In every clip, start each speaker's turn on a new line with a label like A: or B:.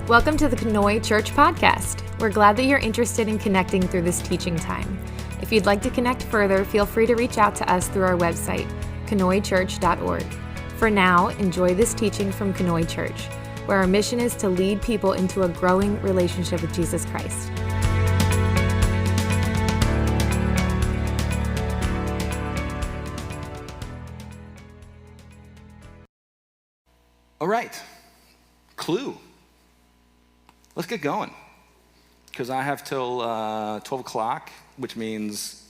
A: Welcome to the Knoy Church podcast. We're glad that you're interested in connecting through this teaching time. If you'd like to connect further, feel free to reach out to us through our website, knoychurch.org. For now, enjoy this teaching from Knoy Church, where our mission is to lead people into a growing relationship with Jesus Christ.
B: All right, clue. Let's get going, because I have till 12 o'clock, which means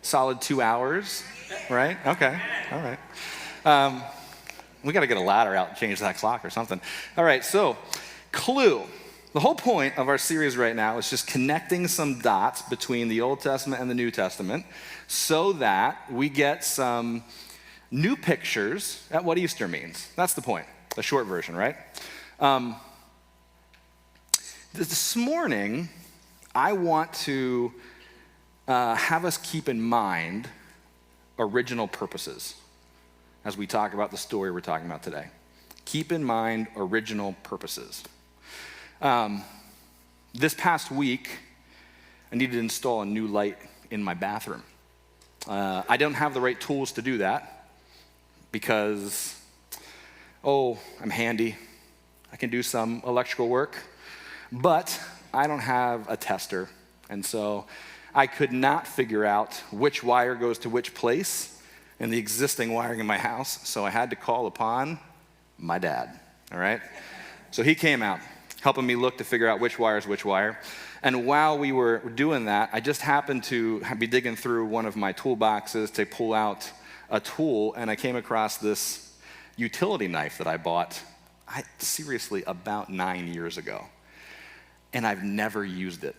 B: solid 2 hours, right? Okay, all right. We got to get a ladder out and change that clock or something. All right, so clue. The whole point of our series right now is just connecting some dots between the Old Testament and the New Testament so that we get some new pictures at what Easter means. That's the point, the short version, right? This morning, I want to have us keep in mind original purposes as we talk about the story we're talking about today. Keep in mind original purposes. This past week, I needed to install a new light in my bathroom. I don't have the right tools to do that because, I'm handy. I can do some electrical work, but I don't have a tester. And so I could not figure out which wire goes to which place in the existing wiring in my house. So I had to call upon my dad, all right? So he came out, helping me look to figure out which wire is which wire. And while we were doing that, I just happened to be digging through one of my toolboxes to pull out a tool, and I came across this utility knife that I bought, seriously, about 9 years ago. And I've never used it.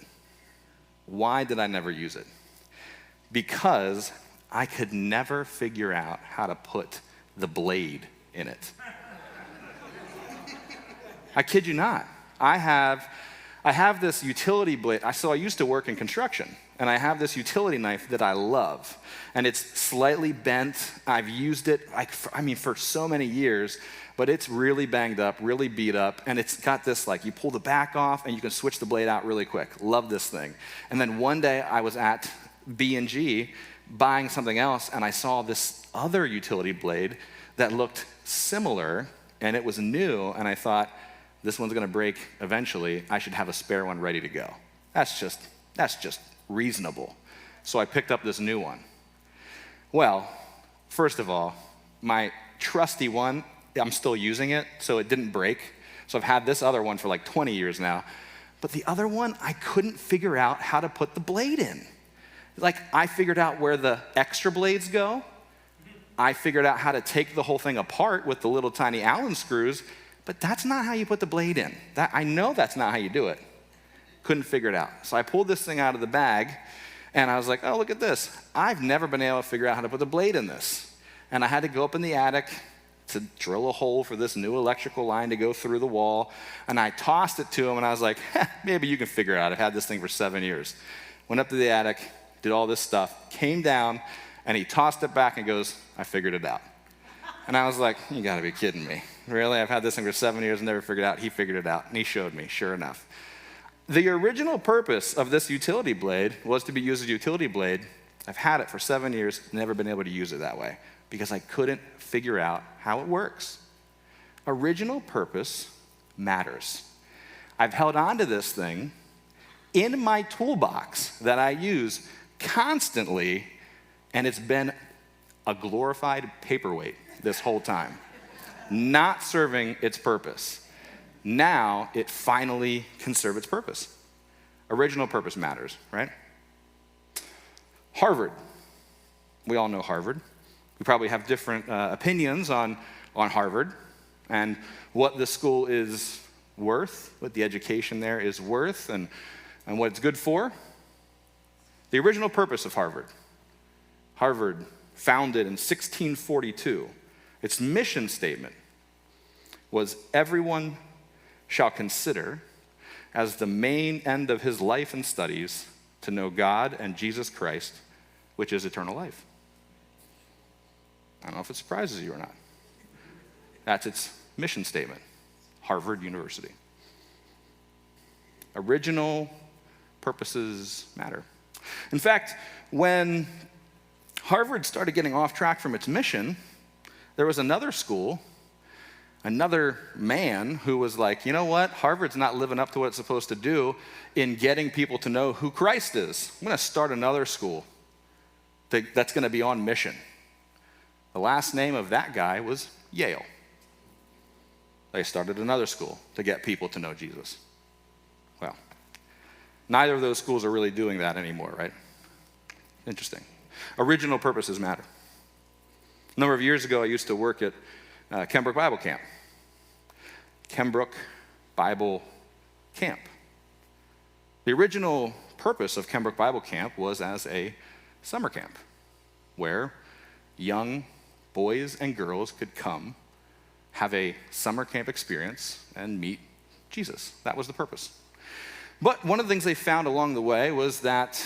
B: Why did I never use it? Because I could never figure out how to put the blade in it. I kid you not. I have this utility blade. So I used to work in construction, and I have this utility knife that I love. And it's slightly bent. I've used it, for so many years, but it's really banged up, really beat up, and it's got this, you pull the back off, and you can switch the blade out really quick. Love this thing. And then one day, I was at B&G buying something else, and I saw this other utility blade that looked similar, and it was new, and I thought, this one's gonna break eventually. I should have a spare one ready to go. That's just reasonable. So I picked up this new one. Well, first of all, my trusty one, I'm still using it, so it didn't break. So I've had this other one for 20 years now. But the other one, I couldn't figure out how to put the blade in. I figured out where the extra blades go. I figured out how to take the whole thing apart with the little tiny Allen screws, but that's not how you put the blade in. I know that's not how you do it. Couldn't figure it out. So I pulled this thing out of the bag, and I was like, oh, look at this. I've never been able to figure out how to put the blade in this. And I had to go up in the attic to drill a hole for this new electrical line to go through the wall. And I tossed it to him, and I was like, maybe you can figure it out. I've had this thing for 7 years. Went up to the attic, did all this stuff, came down, and he tossed it back and goes, I figured it out. And I was like, you gotta be kidding me. Really? I've had this thing for 7 years and never figured it out. He figured it out, and he showed me, sure enough. The original purpose of this utility blade was to be used as a utility blade. I've had it for 7 years, never been able to use it that way because I couldn't figure out how it works. Original purpose matters. I've held on to this thing in my toolbox that I use constantly, and it's been a glorified paperweight this whole time, not serving its purpose. Now it finally can serve its purpose. Original purpose matters, right? Harvard. We all know Harvard. We probably have different opinions on Harvard and what the school is worth, what the education there is worth, and what it's good for. The original purpose of Harvard. Harvard, founded in 1642, its mission statement was everyone shall consider as the main end of his life and studies to know God and Jesus Christ, which is eternal life. I don't know if it surprises you or not. That's its mission statement, Harvard University. Original purposes matter. In fact, when Harvard started getting off track from its mission, there was another school, another man who was like, you know what? Harvard's not living up to what it's supposed to do in getting people to know who Christ is. I'm going to start another school that's going to be on mission. The last name of that guy was Yale. They started another school to get people to know Jesus. Well, neither of those schools are really doing that anymore, right? Interesting. Original purposes matter. A number of years ago, I used to work at Kenbrook Bible Camp. Kenbrook Bible Camp. The original purpose of Kenbrook Bible Camp was as a summer camp where young boys and girls could come, have a summer camp experience, and meet Jesus. That was the purpose. But one of the things they found along the way was that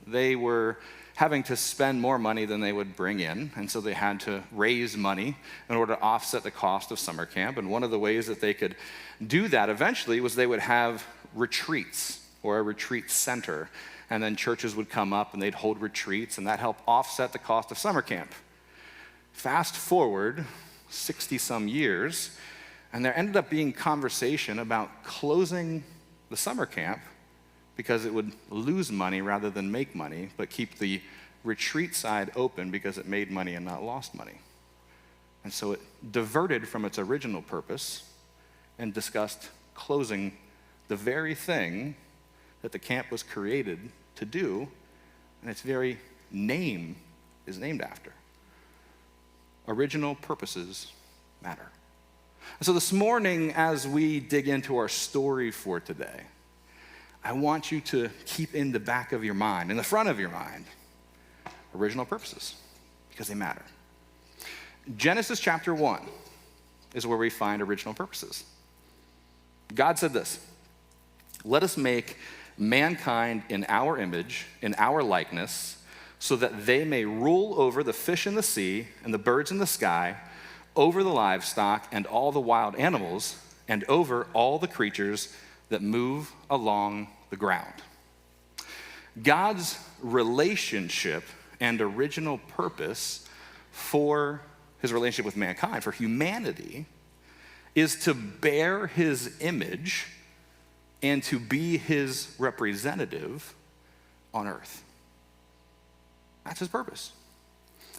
B: they were having to spend more money than they would bring in, and so they had to raise money in order to offset the cost of summer camp. And one of the ways that they could do that eventually was they would have retreats or a retreat center, and then churches would come up and they'd hold retreats, and that helped offset the cost of summer camp. Fast forward 60-some years, and there ended up being conversation about closing the summer camp because it would lose money rather than make money, but keep the retreat side open because it made money and not lost money. And so it diverted from its original purpose and discussed closing the very thing that the camp was created to do, and its very name is named after. Original purposes matter. And so this morning, as we dig into our story for today, I want you to keep in the back of your mind, in the front of your mind, original purposes, because they matter. Genesis chapter 1 is where we find original purposes. God said this, "Let us make mankind in our image, in our likeness, so that they may rule over the fish in the sea and the birds in the sky, over the livestock and all the wild animals, and over all the creatures that move along the ground." God's relationship and original purpose for his relationship with mankind, for humanity, is to bear his image and to be his representative on earth. That's his purpose.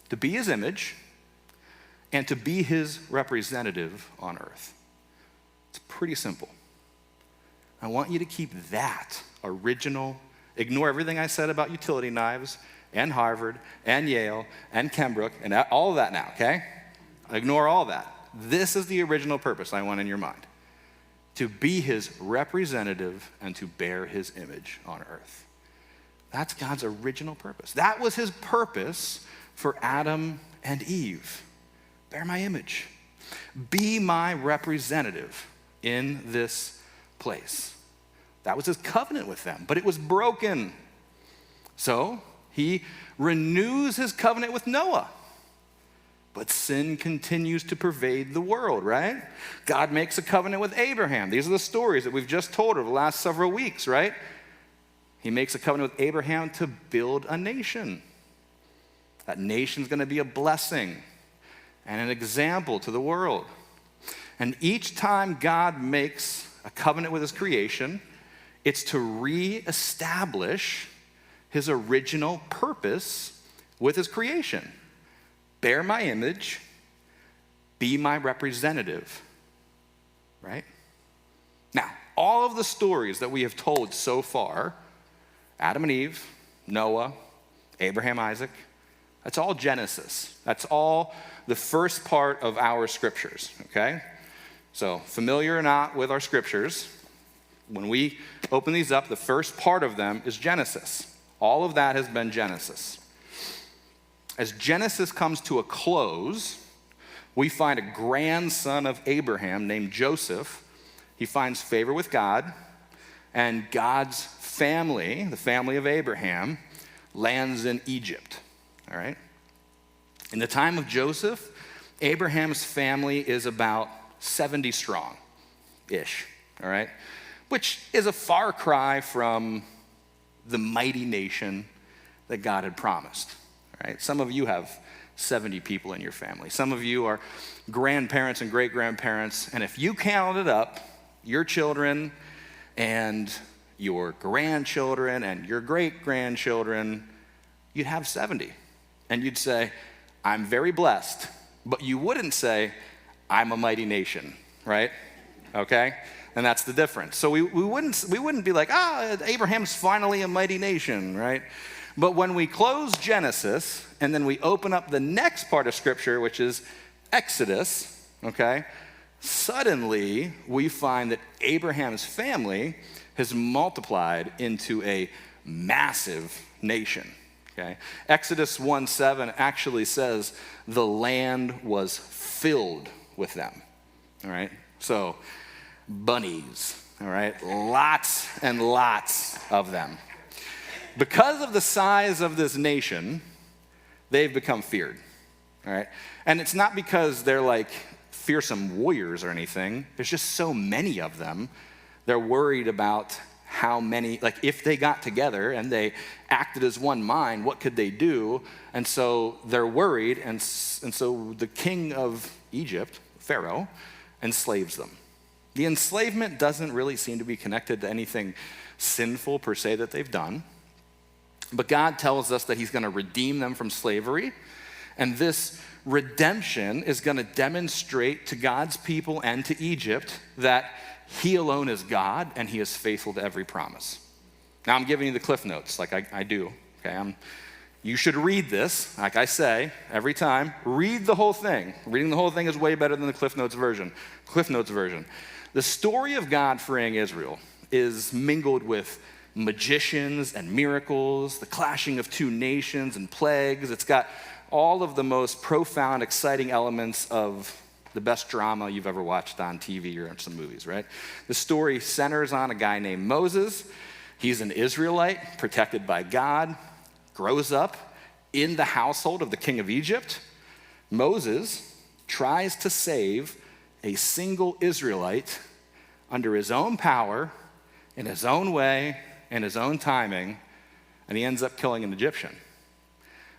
B: To be his image and to be his representative on earth. It's pretty simple. I want you to keep that original, ignore everything I said about utility knives and Harvard and Yale and Kenbrook and all of that now, okay? Ignore all that. This is the original purpose I want in your mind. To be his representative and to bear his image on earth. That's God's original purpose. That was his purpose for Adam and Eve. Bear my image. Be my representative in this place. That was his covenant with them, but it was broken. So he renews his covenant with Noah. But sin continues to pervade the world, right? God makes a covenant with Abraham. These are the stories that we've just told over the last several weeks, right? He makes a covenant with Abraham to build a nation. That nation's going to be a blessing and an example to the world. And each time God makes a covenant with his creation, it's to reestablish his original purpose with his creation. Bear my image, be my representative, right? Now, all of the stories that we have told so far, Adam and Eve, Noah, Abraham, Isaac, that's all Genesis. That's all the first part of our scriptures, okay? So, familiar or not with our scriptures, when we open these up, the first part of them is Genesis. All of that has been Genesis. As Genesis comes to a close, we find a grandson of Abraham named Joseph. He finds favor with God, and God's family, the family of Abraham, lands in Egypt, all right? In the time of Joseph, Abraham's family is about 70 strong-ish, all right? which is a far cry from the mighty nation that God had promised. Right? Some of you have 70 people in your family. Some of you are grandparents and great-grandparents, and if you counted up your children and your grandchildren and your great-grandchildren, you'd have 70. And you'd say, I'm very blessed. But you wouldn't say, I'm a mighty nation, right? Okay? And that's the difference. So we wouldn't be like, Abraham's finally a mighty nation, right? But when we close Genesis and then we open up the next part of Scripture, which is Exodus, okay, suddenly we find that Abraham's family has multiplied into a massive nation, okay? Exodus 1:7 actually says the land was filled with them, all right? So bunnies, all right? Lots and lots of them. Because of the size of this nation, they've become feared, all right? And it's not because they're like fearsome warriors or anything. There's just so many of them. They're worried about how many, like if they got together and they acted as one mind, what could they do? And so they're worried, and so the king of Egypt, Pharaoh, enslaves them. The enslavement doesn't really seem to be connected to anything sinful per se that they've done. But God tells us that he's going to redeem them from slavery. And this redemption is going to demonstrate to God's people and to Egypt that he alone is God and he is faithful to every promise. Now I'm giving you the Cliff Notes like I do. Okay, you should read this, like I say every time. Read the whole thing. Reading the whole thing is way better than the Cliff Notes version. The story of God freeing Israel is mingled with magicians and miracles, the clashing of two nations and plagues. It's got all of the most profound, exciting elements of the best drama you've ever watched on TV or in some movies, right? The story centers on a guy named Moses. He's an Israelite protected by God, grows up in the household of the king of Egypt. Moses tries to save a single Israelite under his own power, in his own way, in his own timing, and he ends up killing an Egyptian.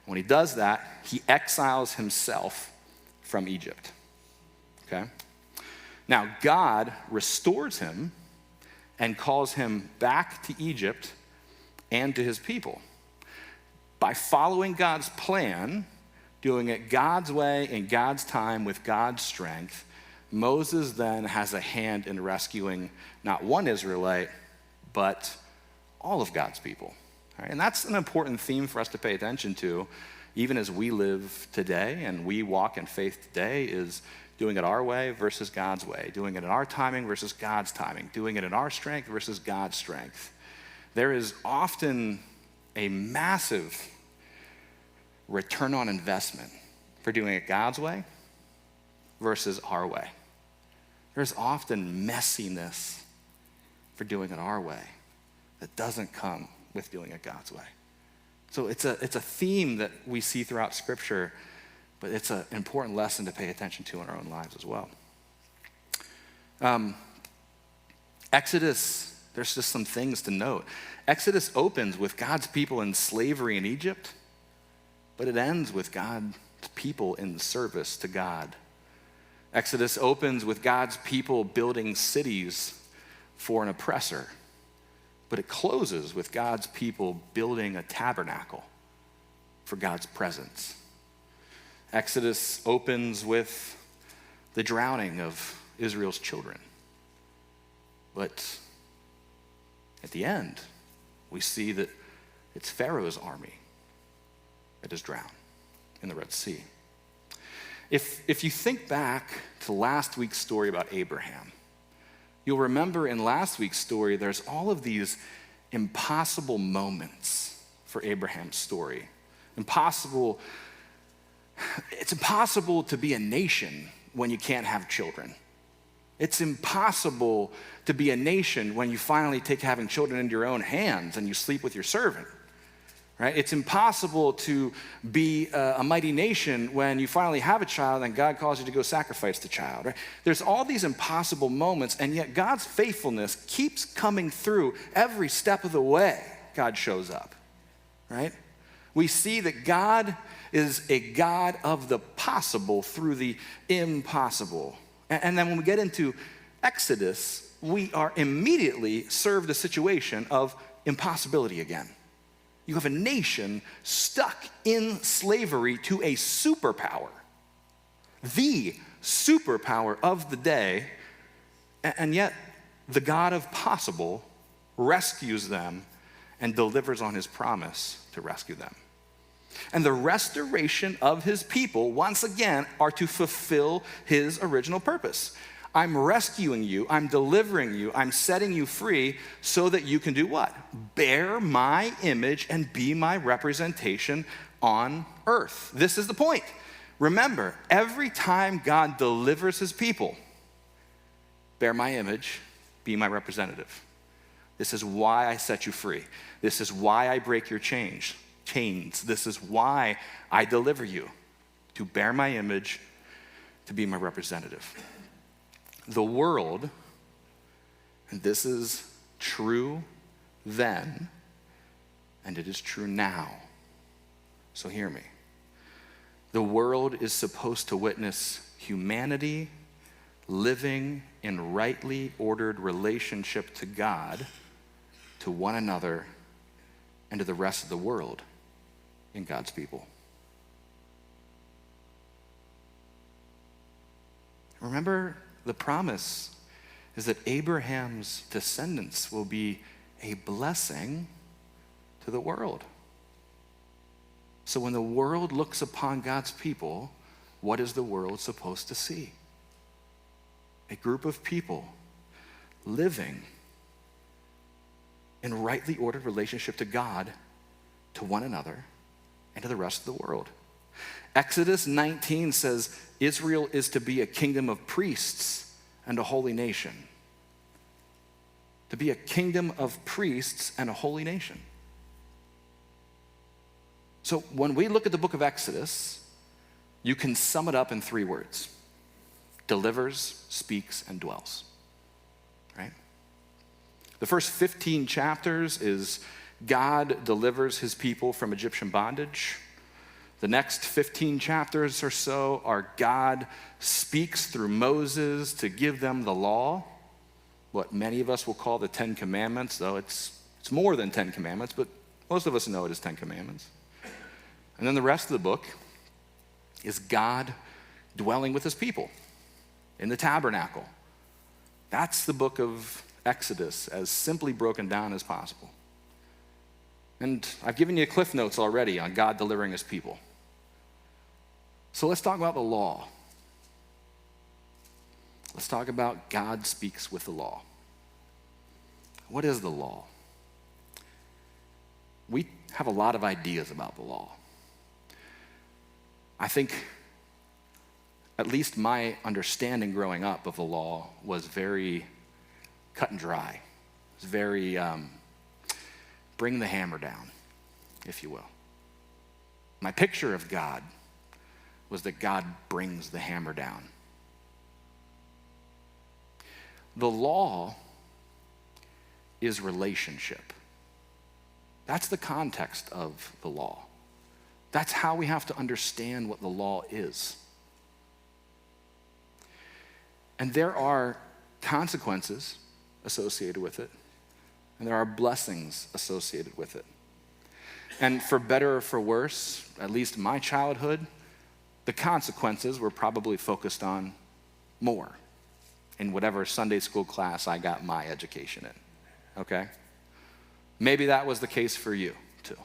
B: When he does that, he exiles himself from Egypt, okay? Now, God restores him and calls him back to Egypt and to his people. By following God's plan, doing it God's way in God's time with God's strength, Moses then has a hand in rescuing not one Israelite, but all of God's people. All right? And that's an important theme for us to pay attention to, even as we live today and we walk in faith today, is doing it our way versus God's way, doing it in our timing versus God's timing, doing it in our strength versus God's strength. There is often a massive return on investment for doing it God's way versus our way. There's often messiness for doing it our way that doesn't come with doing it God's way. So it's a theme that we see throughout Scripture, but it's an important lesson to pay attention to in our own lives as well. Exodus, there's just some things to note. Exodus opens with God's people in slavery in Egypt, but it ends with God's people in service to God. Exodus opens with God's people building cities for an oppressor, but it closes with God's people building a tabernacle for God's presence. Exodus opens with the drowning of Israel's children, but at the end, we see that it's Pharaoh's army that is drowned in the Red Sea. If you think back to last week's story about Abraham, you'll remember in last week's story, there's all of these impossible moments for Abraham's story. It's impossible to be a nation when you can't have children. It's impossible to be a nation when you finally take having children into your own hands and you sleep with your servant, right? It's impossible to be a mighty nation when you finally have a child and God calls you to go sacrifice the child, right? There's all these impossible moments, and yet God's faithfulness keeps coming through every step of the way. God shows up, right? We see that God is a God of the possible through the impossible. And then when we get into Exodus, we are immediately served a situation of impossibility again. You have a nation stuck in slavery to a superpower, the superpower of the day, and yet the God of possible rescues them and delivers on his promise to rescue them. And the restoration of his people, once again, are to fulfill his original purpose. I'm rescuing you, I'm delivering you, I'm setting you free so that you can do what? Bear my image and be my representation on earth. This is the point. Remember, every time God delivers his people, bear my image, be my representative. This is why I set you free. This is why I break your chains. This is why I deliver you, to bear my image, to be my representative. The world, and this is true then, and it is true now. So hear me. The world is supposed to witness humanity living in rightly ordered relationship to God, to one another, and to the rest of the world in God's people. Remember, the promise is that Abraham's descendants will be a blessing to the world. So when the world looks upon God's people, what is the world supposed to see? A group of people living in rightly ordered relationship to God, to one another, and to the rest of the world. Exodus 19 says Israel is to be a kingdom of priests and a holy nation. To be a kingdom of priests and a holy nation. So when we look at the book of Exodus, you can sum it up in 3 words. Delivers, speaks, and dwells. Right? The first 15 chapters is God delivers his people from Egyptian bondage. The next 15 chapters or so are God speaks through Moses to give them the law, what many of us will call the 10 Commandments, though it's more than 10 Commandments, but most of us know it as 10 Commandments. And then the rest of the book is God dwelling with his people in the tabernacle. That's the book of Exodus, as simply broken down as possible. And I've given you cliff notes already on God delivering his people. So let's talk about the law. Let's talk about God speaks with the law. What is the law? We have a lot of ideas about the law. I think at least my understanding growing up of the law was very cut and dry. It was very bring the hammer down, if you will. My picture of God was that God brings the hammer down. The law is relationship. That's the context of the law. That's how we have to understand what the law is. And there are consequences associated with it, and there are blessings associated with it. And for better or for worse, at least in my childhood, the consequences were probably focused on more in whatever Sunday school class I got my education in, okay? Maybe that was the case for you too.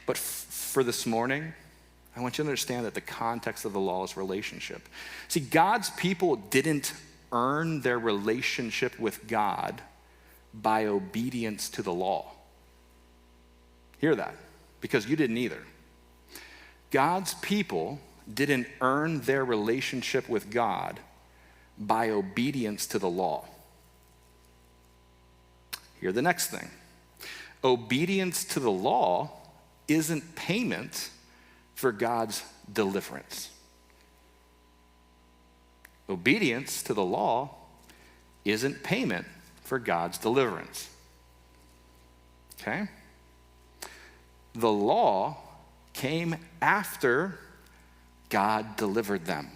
B: But for this morning, I want you to understand that the context of the law is relationship. See, God's people didn't earn their relationship with God by obedience to the law. Hear that, because you didn't either. God's people didn't earn their relationship with God by obedience to the law. Hear the next thing. obedience to the law isn't payment for God's deliverance. Obedience to the law isn't payment for God's deliverance. Okay? The law came after God delivered them.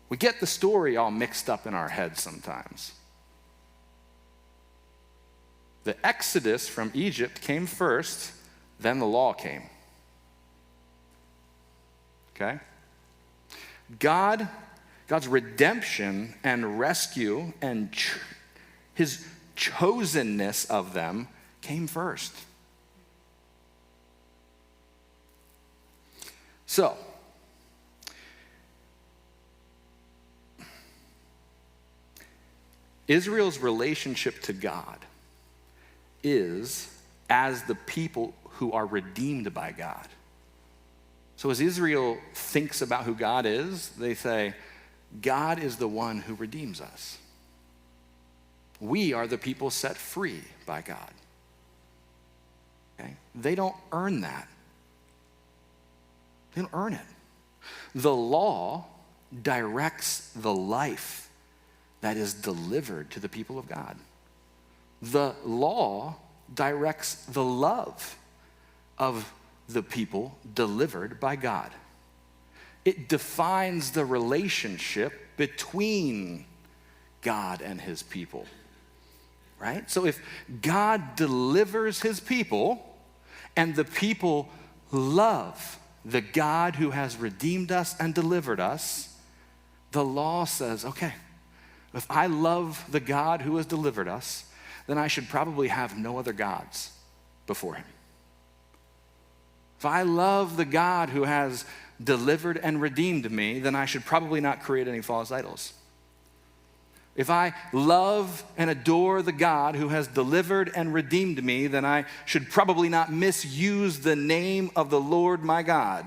B: We get the story all mixed up in our heads sometimes. The Exodus from Egypt came first, then the law came. Okay? God's redemption and rescue and his chosenness of them came first. So, Israel's relationship to God is as the people who are redeemed by God. So as Israel thinks about who God is, they say, God is the one who redeems us. We are the people set free by God. Okay? They don't earn that. They don't earn it. The law directs the life that is delivered to the people of God. The law directs the love of the people delivered by God. It defines the relationship between God and his people, right? So if God delivers his people and the people love the God who has redeemed us and delivered us, the law says, okay, if I love the God who has delivered us, then I should probably have no other gods before him. If I love the God who has delivered and redeemed me, then I should probably not create any false idols. If I love and adore the God who has delivered and redeemed me, then I should probably not misuse the name of the Lord my God.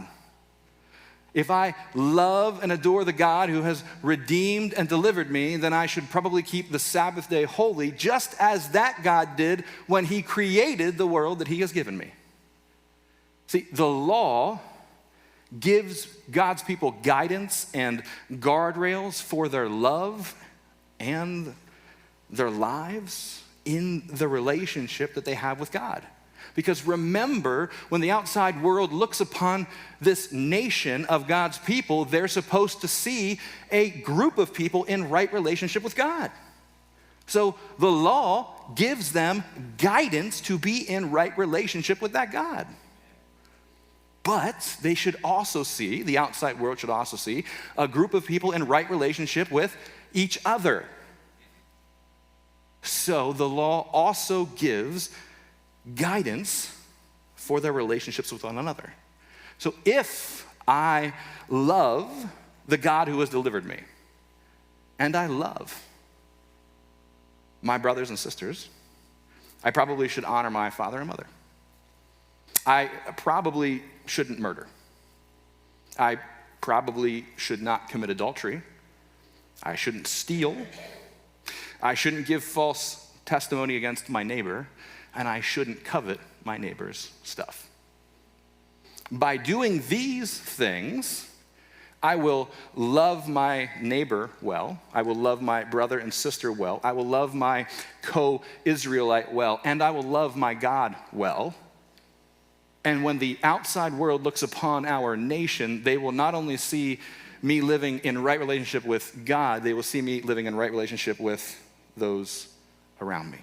B: If I love and adore the God who has redeemed and delivered me, then I should probably keep the Sabbath day holy, just as that God did when he created the world that he has given me. See, the law gives God's people guidance and guardrails for their love and their lives in the relationship that they have with God. Because remember, when the outside world looks upon this nation of God's people, they're supposed to see a group of people in right relationship with God. So the law gives them guidance to be in right relationship with that God. But they should also see, the outside world should also see, a group of people in right relationship with each other. So the law also gives guidance for their relationships with one another. So if I love the God who has delivered me, and I love my brothers and sisters, I probably should honor my father and mother. I probably shouldn't murder. I probably should not commit adultery. I shouldn't steal. I shouldn't give false testimony against my neighbor, and I shouldn't covet my neighbor's stuff. By doing these things, I will love my neighbor well. I will love my brother and sister well. I will love my co-Israelite well, and I will love my God well. And when the outside world looks upon our nation, they will not only see me living in right relationship with God, they will see me living in right relationship with those around me.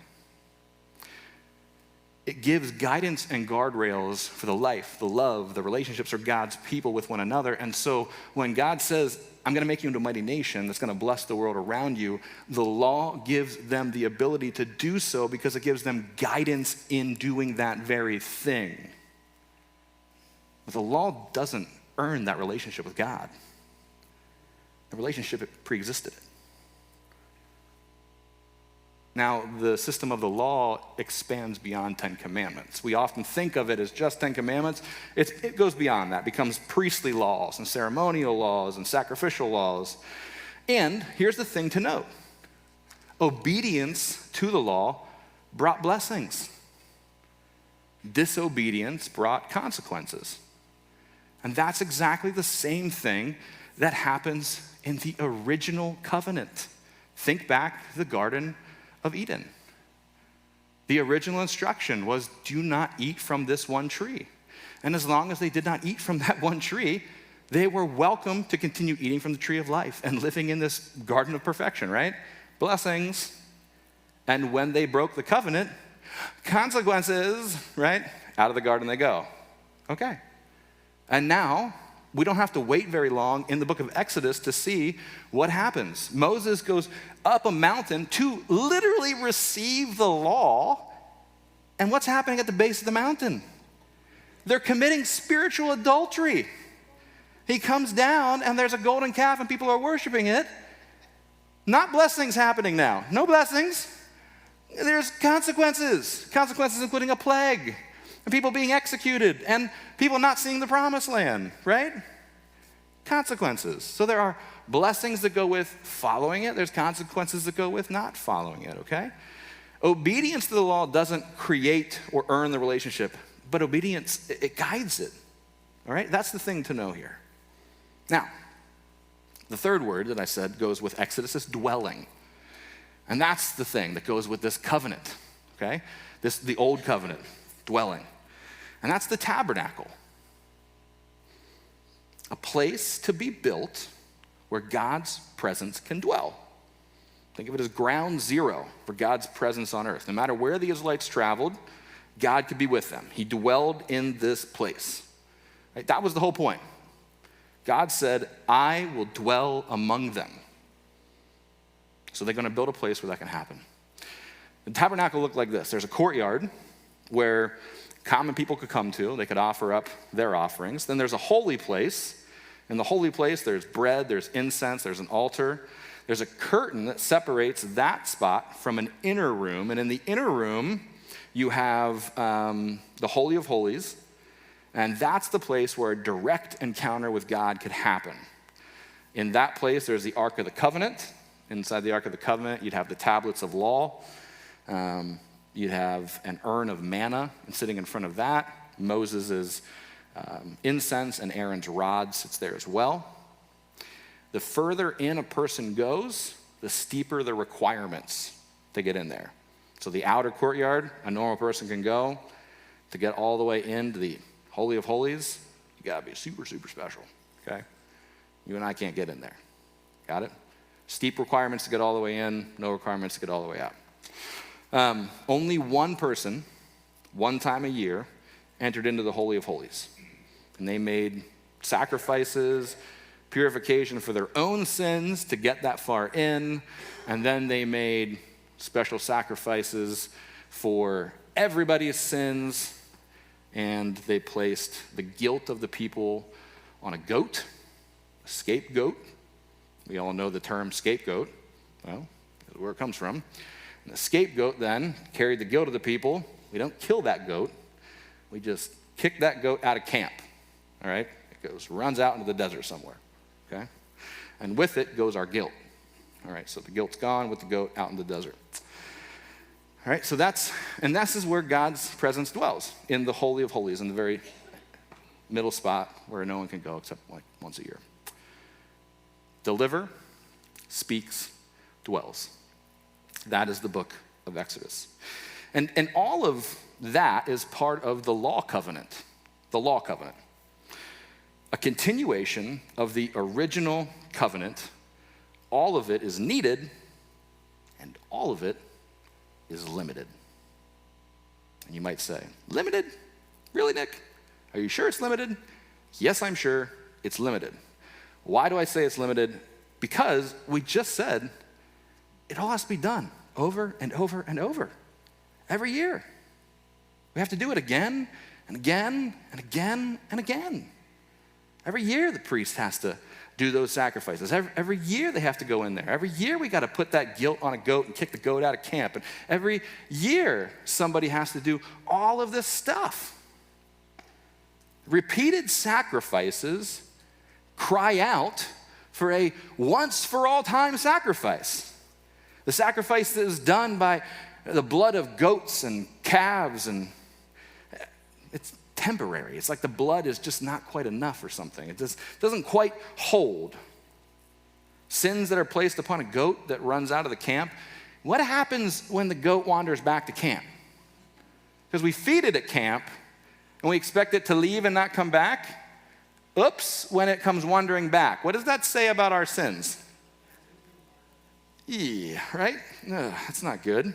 B: It gives guidance and guardrails for the life, the love, the relationships for God's people with one another. And so when God says, I'm going to make you into a mighty nation that's going to bless the world around you, the law gives them the ability to do so because it gives them guidance in doing that very thing. But the law doesn't earn that relationship with God. The relationship pre-existed it. Now, the system of the law expands beyond 10 commandments. We often think of it as just 10 commandments. It goes beyond that, becomes priestly laws and ceremonial laws and sacrificial laws. And here's the thing to note. Obedience to the law brought blessings. disobedience brought consequences. And that's exactly the same thing that happens in the original covenant. Think back to the Garden of Eden. The original instruction was, do not eat from this one tree. And as long as they did not eat from that one tree, they were welcome to continue eating from the tree of life and living in this garden of perfection, right? Blessings. And when they broke the covenant, consequences, right? Out of the garden they go. Okay. And now, we don't have to wait very long in the book of Exodus to see what happens. Moses goes up a mountain to literally receive the law. And what's happening at the base of the mountain? They're committing spiritual adultery. He comes down and there's a golden calf and people are worshiping it. Not blessings happening now. No blessings. There's consequences. Consequences including a plague. And people being executed. And people not seeing the promised land, right? Consequences. So there are blessings that go with following it. There's consequences that go with not following it, okay? Obedience to the law doesn't create or earn the relationship, but obedience, it guides it, all right? That's the thing to know here. Now, the third word that I said goes with Exodus is dwelling. And that's the thing that goes with this covenant, okay? The old covenant, dwelling. And that's the tabernacle. A place to be built where God's presence can dwell. Think of it as ground zero for God's presence on earth. No matter where the Israelites traveled, God could be with them. He dwelled in this place. Right? That was the whole point. God said, I will dwell among them. So they're going to build a place where that can happen. The tabernacle looked like this. There's a courtyard where common people could come to. They could offer up their offerings. Then there's a holy place. In the holy place, there's bread, there's incense, there's an altar. There's a curtain that separates that spot from an inner room. And in the inner room, you have the Holy of Holies. And that's the place where a direct encounter with God could happen. In that place, there's the Ark of the Covenant. Inside the Ark of the Covenant, you'd have the tablets of law. You'd have an urn of manna, and sitting in front of that, Moses' incense and Aaron's rod sits there as well. The further in a person goes, the steeper the requirements to get in there. So the outer courtyard, a normal person can go. To get all the way into the Holy of Holies, you gotta be super, super special, okay? You and I can't get in there. Got it? Steep requirements to get all the way in, no requirements to get all the way out. Only one person, one time a year, entered into the Holy of Holies. And they made sacrifices, purification for their own sins to get that far in. And then they made special sacrifices for everybody's sins. And they placed the guilt of the people on a goat, a scapegoat. We all know the term scapegoat. Well, that's where it comes from. And the scapegoat then carried the guilt of the people. We don't kill that goat. We just kick that goat out of camp, all right? It runs out into the desert somewhere, okay? And with it goes our guilt, all right? So the guilt's gone with the goat out in the desert. All right, so this is where God's presence dwells, in the Holy of Holies, in the very middle spot where no one can go except like once a year. Deliver, speaks, dwells. That is the book of Exodus. And all of that is part of the law covenant. The law covenant. A continuation of the original covenant. All of it is needed, and all of it is limited. And you might say, limited? Really, Nick? Are you sure it's limited? Yes, I'm sure it's limited. Why do I say it's limited? Because we just said it all has to be done over and over and over. Every year. We have to do it again and again and again and again. Every year the priest has to do those sacrifices. Every year they have to go in there. Every year we got to put that guilt on a goat and kick the goat out of camp. And every year somebody has to do all of this stuff. Repeated sacrifices cry out for a once-for-all-time sacrifice. The sacrifice that is done by the blood of goats and calves and it's temporary. It's like the blood is just not quite enough or something. It just doesn't quite hold. Sins that are placed upon a goat that runs out of the camp. What happens when the goat wanders back to camp? Because we feed it at camp and we expect it to leave and not come back. Oops, when it comes wandering back. What does that say about our sins? Yeah, right? Ugh, that's not good.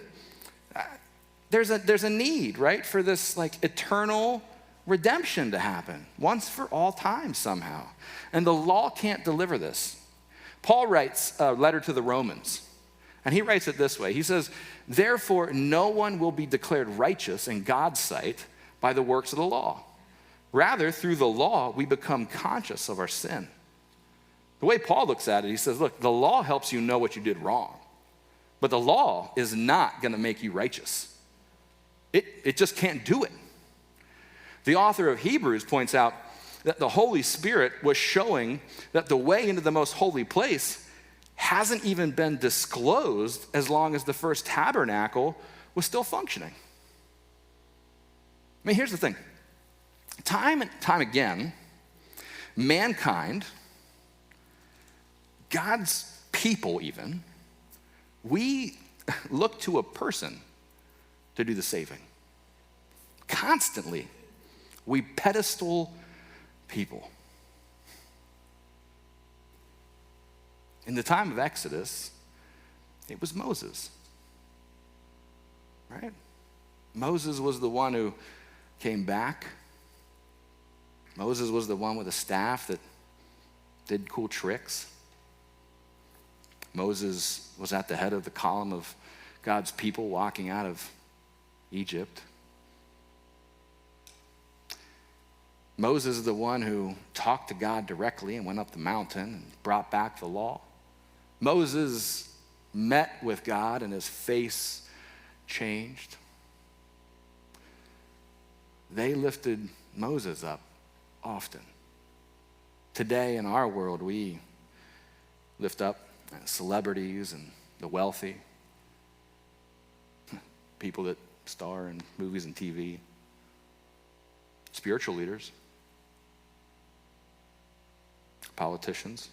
B: There's a need, right, for this like eternal redemption to happen once for all time somehow. And the law can't deliver this. Paul writes a letter to the Romans, and he writes it this way. He says, therefore, no one will be declared righteous in God's sight by the works of the law. Rather, through the law, we become conscious of our sin. The way Paul looks at it, he says, look, the law helps you know what you did wrong, but the law is not going to make you righteous. It just can't do it. The author of Hebrews points out that the Holy Spirit was showing that the way into the most holy place hasn't even been disclosed as long as the first tabernacle was still functioning. I mean, here's the thing. Time and time again, mankind, God's people even, we look to a person to do the saving. Constantly, we pedestal people. In the time of Exodus, it was Moses, right? Moses was the one who came back. Moses was the one with a staff that did cool tricks. Moses was at the head of the column of God's people walking out of Egypt. Moses is the one who talked to God directly and went up the mountain and brought back the law. Moses met with God and his face changed. They lifted Moses up often. Today in our world, we lift up celebrities and the wealthy, people that star in movies and TV, spiritual leaders, politicians,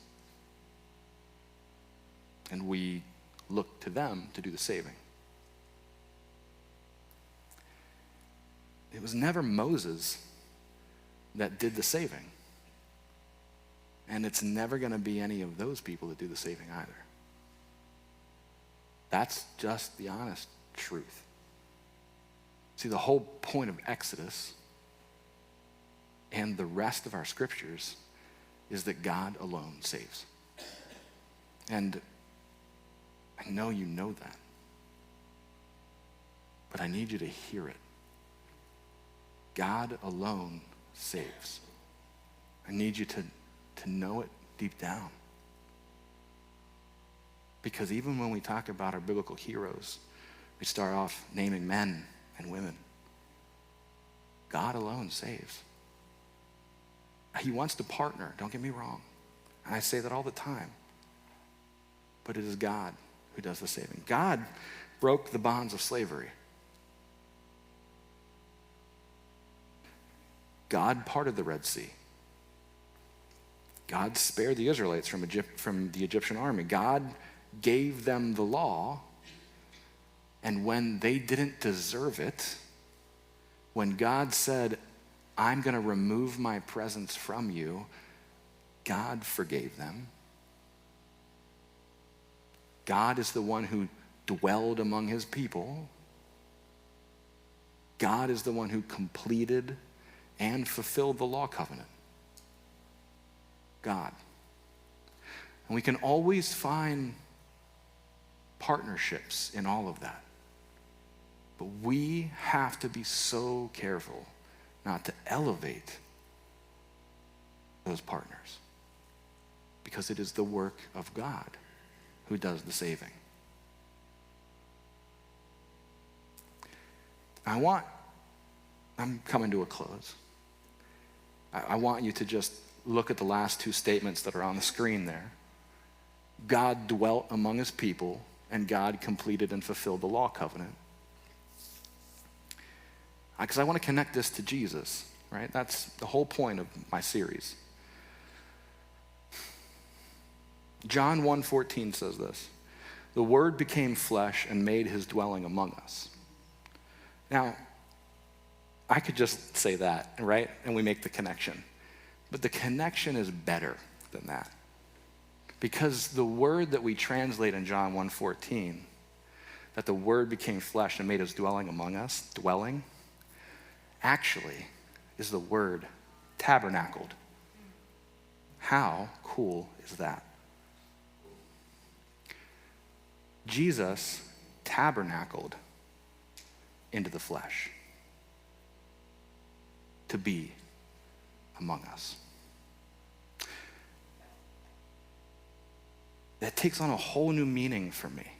B: and we look to them to do the saving. It was never Moses that did the saving. And it's never going to be any of those people that do the saving either. That's just the honest truth. See, the whole point of Exodus and the rest of our scriptures is that God alone saves. And I know you know that, but I need you to hear it. God alone saves. I need you to know it deep down. Because even when we talk about our biblical heroes, we start off naming men and women. God alone saves. He wants to partner, don't get me wrong. I say that all the time. But it is God who does the saving. God broke the bonds of slavery. God parted the Red Sea. God spared the Israelites from the Egyptian army. God gave them the law, and when they didn't deserve it, when God said, I'm going to remove my presence from you, God forgave them. God is the one who dwelled among his people. God is the one who completed and fulfilled the law covenant. God. And we can always find partnerships in all of that. But we have to be so careful not to elevate those partners, because it is the work of God who does the saving. I'm coming to a close. I want you to just look at the last two statements that are on the screen there. God dwelt among his people, and God completed and fulfilled the law covenant. because I want to connect this to Jesus, right? That's the whole point of my series. John 1:14 says this, "The Word became flesh and made his dwelling among us." Now, I could just say that, right? And we make the connection. But the connection is better than that. Because the word that we translate in John 1:14, that the Word became flesh and made his dwelling among us, dwelling, actually is the word tabernacled. How cool is that? Jesus tabernacled into the flesh to be among us. That takes on a whole new meaning for me.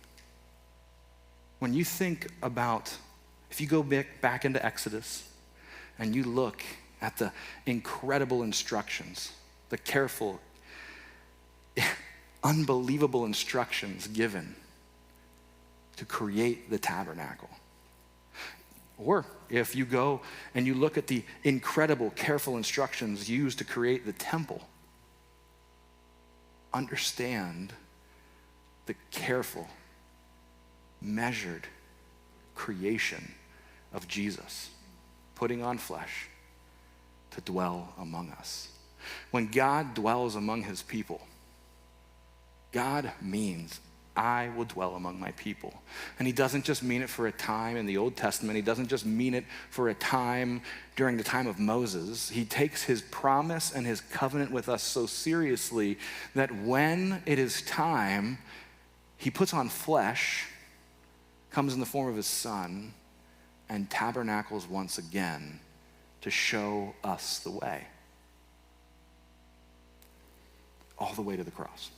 B: When you think about, if you go back into Exodus and you look at the incredible instructions, the careful, unbelievable instructions given to create the tabernacle. Or if you go and you look at the incredible, careful instructions used to create the temple, understand the careful, measured creation of Jesus, putting on flesh to dwell among us. When God dwells among his people, God means I will dwell among my people. And he doesn't just mean it for a time in the Old Testament. He doesn't just mean it for a time during the time of Moses. He takes his promise and his covenant with us so seriously that when it is time, he puts on flesh, comes in the form of his son, and tabernacles once again to show us the way. All the way to the cross.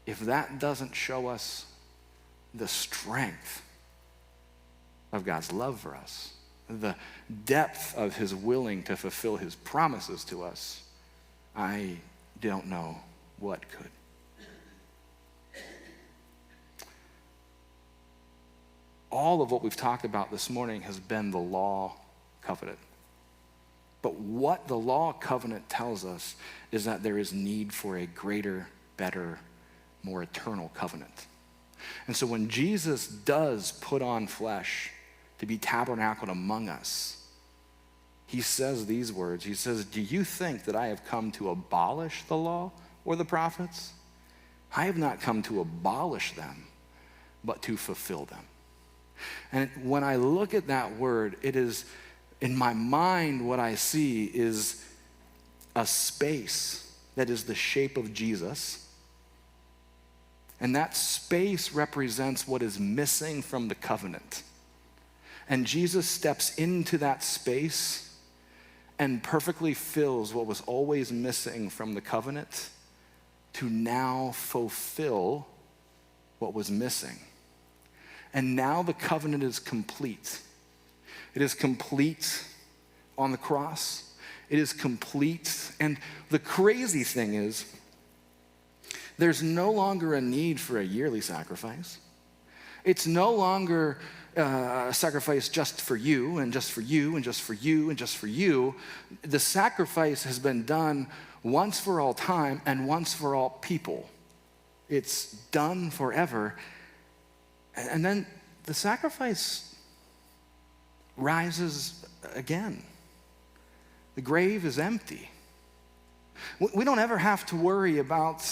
B: If that doesn't show us the strength of God's love for us, the depth of his willing to fulfill his promises to us, I don't know what could. All of what we've talked about this morning has been the law covenant. But what the law covenant tells us is that there is need for a greater, better, more eternal covenant. And so when Jesus does put on flesh to be tabernacled among us, he says these words. He says, "Do you think that I have come to abolish the law or the prophets? I have not come to abolish them, but to fulfill them." And when I look at that word, it is, in my mind, what I see is a space that is the shape of Jesus. And that space represents what is missing from the covenant. And Jesus steps into that space and perfectly fills what was always missing from the covenant to now fulfill what was missing. And now the covenant is complete. It is complete on the cross. It is complete. And the crazy thing is, there's no longer a need for a yearly sacrifice. It's no longer a sacrifice just for you and just for you and just for you and just for you. The sacrifice has been done once for all time and once for all people. It's done forever. And then the sacrifice rises again. The grave is empty. We don't ever have to worry about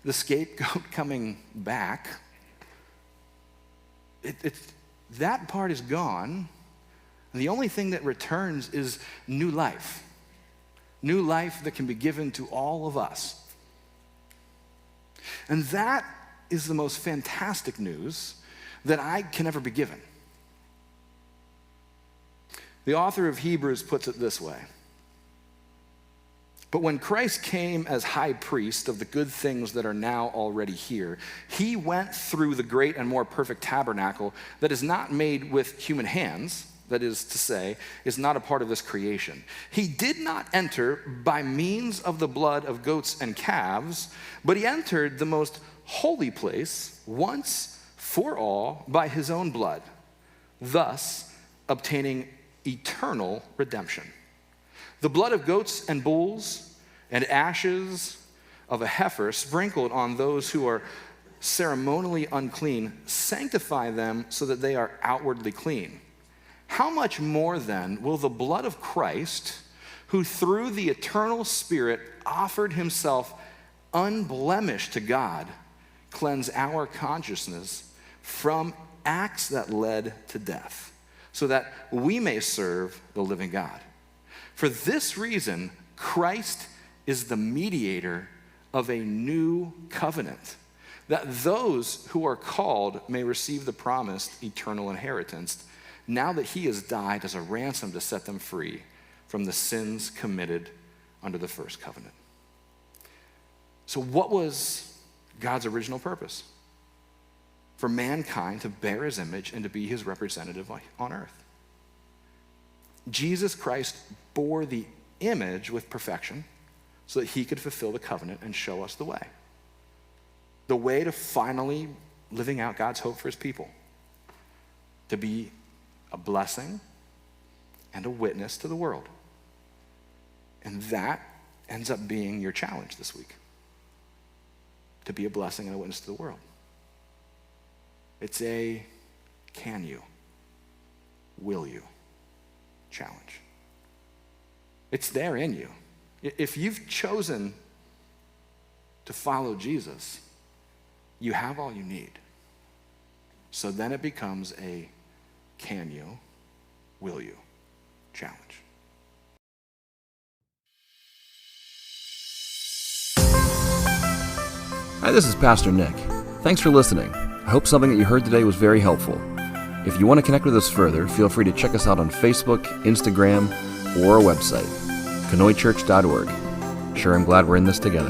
B: the scapegoat coming back. That part is gone. And the only thing that returns is new life. New life that can be given to all of us. And that is the most fantastic news that I can ever be given. The author of Hebrews puts it this way: "But when Christ came as high priest of the good things that are now already here, he went through the great and more perfect tabernacle that is not made with human hands, that is to say, is not a part of this creation. He did not enter by means of the blood of goats and calves, but he entered the most holy place once for all by his own blood, thus obtaining eternal redemption. The blood of goats and bulls and ashes of a heifer sprinkled on those who are ceremonially unclean sanctify them so that they are outwardly clean. How much more then will the blood of Christ, who through the eternal Spirit offered himself unblemished to God, cleanse our consciousness from acts that led to death, so that we may serve the living God? For this reason, Christ is the mediator of a new covenant, that those who are called may receive the promised eternal inheritance, now that he has died as a ransom to set them free from the sins committed under the first covenant. So what was God's original purpose? For mankind to bear his image and to be his representative on earth. Jesus Christ bore the image with perfection so that he could fulfill the covenant and show us the way. The way to finally living out God's hope for his people. To be a blessing and a witness to the world. And that ends up being your challenge this week. To be a blessing and a witness to the world. It's a can you, will you challenge. It's there in you. If you've chosen to follow Jesus, you have all you need. So then it becomes a can you, will you challenge.
C: Hi, this is Pastor Nick. Thanks for listening. I hope something that you heard today was very helpful. If you want to connect with us further, feel free to check us out on Facebook, Instagram, or our website, KanoiChurch.org. Sure, I'm glad we're in this together.